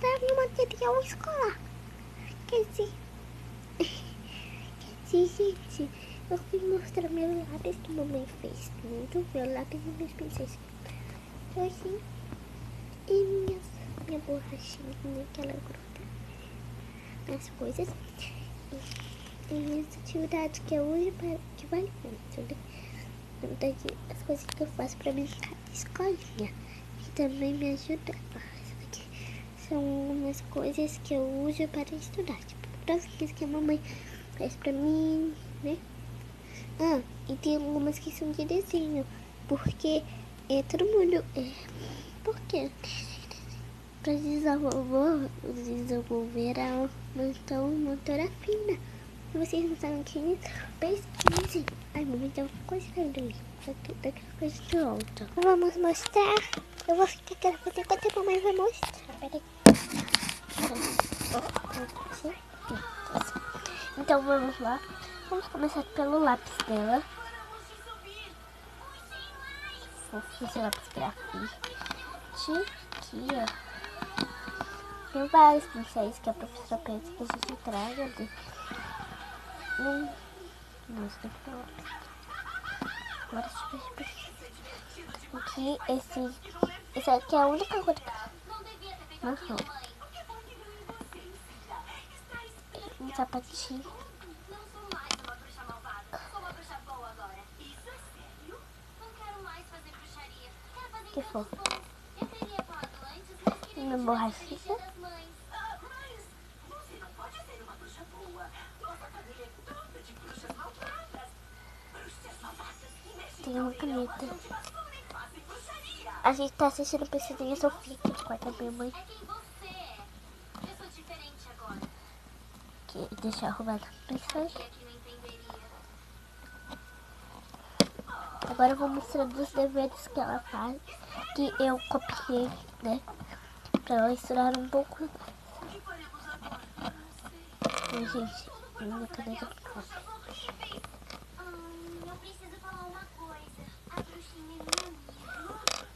mostrar meu material escolar. Quer dizer, gente, eu fui mostrar meu lápis que mamãe fez tudo, meu lápis e meus pincéis. Assim, e minha borrachinha que ela gruda nas coisas. E minhas atividades que eu uso que vale muito, né? Na verdade, as coisas que eu faço pra brincar de escolinha, que também me ajuda. Isso aqui são umas coisas que eu uso para estudar, tipo, provinhas que a mamãe faz pra mim, né? Ah, e tem algumas que são de desenho, porque todo mundo porque para desenvolver a motora fina. Se vocês não sabem quem é, pesquisem. Ai, mamãe, tem uma coisa caindo ali. Daqui a coisa de volta. Vamos mostrar. Eu vou ficar aqui enquanto a mamãe vai mostrar. Peraí. Então vamos lá. Vamos começar pelo lápis dela. Vou fazer lápis grafite. Aqui, ó. Tem vários pincéis que a professora pede que a gente traga. Nossa, agora aqui, esse aqui é a única coisa marrom. Um sapatinho. Que fofo. Uma borrachinha. Tem uma caneta. A gente tá assistindo Princesa Sofia, que é o quarto da minha mãe. Aqui, deixa eu arrumar a princesa. Agora eu vou mostrar os deveres que ela faz, que eu copiei, né? Pra ela estudar um pouco. Ai, gente, minha caneta ficou. Eu preciso falar uma coisa. A bruxinha é minha amiga.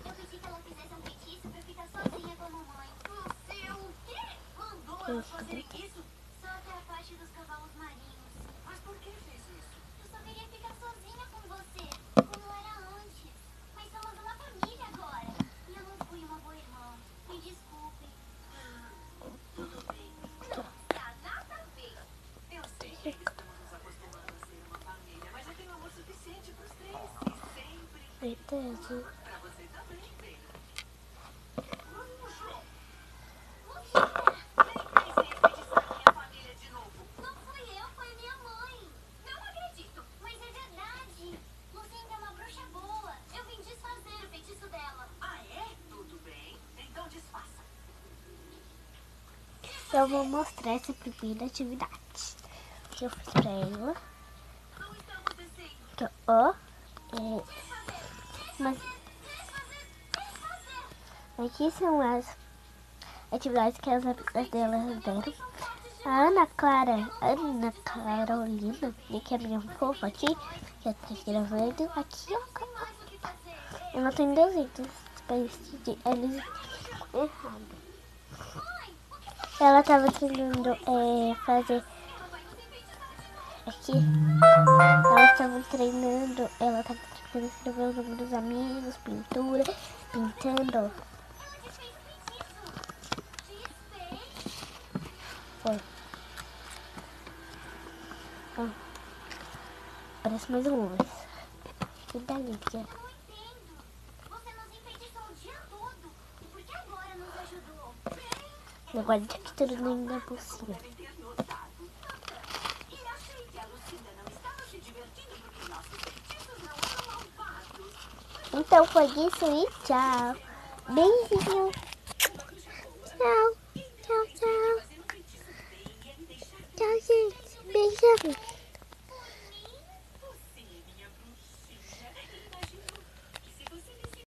Eu pedi que ela fizesse um feitiço pra ficar sozinha com a mamãe. Você o quê? Mandou ela fazer isso? Só até a parte dos cavalos marinhos. Mas por que fez isso? Eu só queria ficar sozinha com você, como era antes. Mas somos uma família agora. E eu não fui uma boa irmã. Me desculpe. Tudo bem. Tá nada a ver. Eu sei que estamos nos acostumando a ser uma família, mas eu tenho amor suficiente pros três. E sempre. Certeza. Pra você também, bem. Não fui eu, foi minha mãe. Não acredito, mas é verdade. Lucinda é uma bruxa boa. Eu vim desfazer o feitiço dela. Ah, é? Tudo bem. Então desfaça. Eu vou mostrar essa primeira atividade que eu fiz pra ela. Não está acontecendo. Que, ó, mas aqui são as atividades que as amigas dela deram. A Ana Carolina, que é minha fofa aqui, que é gravando. Aqui, ó, ela tem desenhos para eles errado. Ela tava tentando fazer aqui. Elas estavam treinando. Ela tava tentando escrever o nome dos amigos, pintura, pintando. Foi. Ó. Parece mais um luz. Que dali, que é. Não entendo. Você nos enfeitiçou o dia todo. E por que agora nos ajudou? Agora tá aqui tudo dentro da bolsinha. E achei que a Lucinda não estava se divertindo porque nossos feitiços não eram malvados. Então foi isso e tchau. Beijinho. Tchau. Tchau, tchau. Tchau, gente. Beijão.